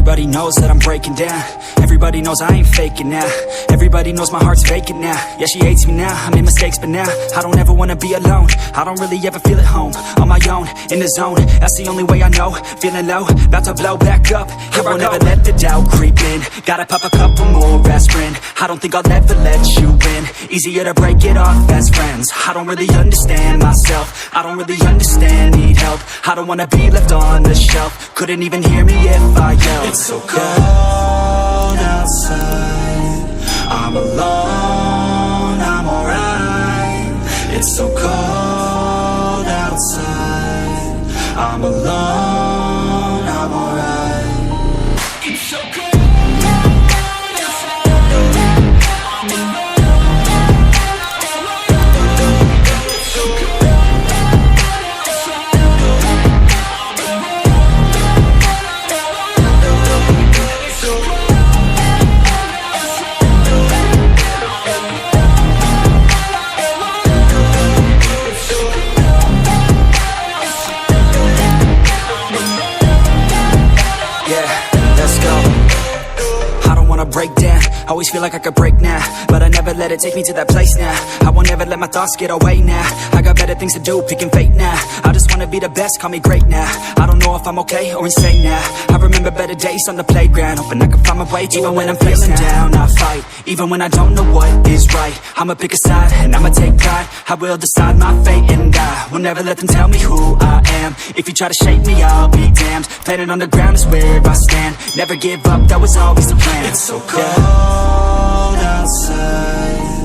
Everybody knows that I'm breaking down. Everybody knows I ain't faking now. Everybody knows my heart's vacant now. Yeah, she hates me now, I made mistakes but now I don't ever wanna be alone. I don't really ever feel at home. On my own, in the zone, that's the only way I know. Feeling low, about to blow back up. I won't ever let the doubt creep in. Gotta pop a couple more aspirin. I don't think I'll ever let you in. Easier to break it off as friends. I don't really understand myself. I don't really understand, need help. I don't wanna be left on the shelf. Couldn't even hear me if I yelled. It's so cold outside, I'm alone, I'm alright. It's so cold outside, I'm alone, I'm alright. It's so cold. Break down, always feel like I could break now, but I never let it take me to that place now. I won't ever let my thoughts get away now. I got better things to do, picking fate now. I just wanna be the best, call me great now. I don't know if I'm okay or insane now. I remember better days on the playground, hoping I can find my way. Even when I'm feeling down, I fight. Even when I don't know what is right, I'ma pick a side and I'ma take pride. I will decide my fate and I will never let them tell me who I am. If you try to shape me, I'll be damned. Planet on the ground is where I stand. Never give up, that was always the plan. It's so cold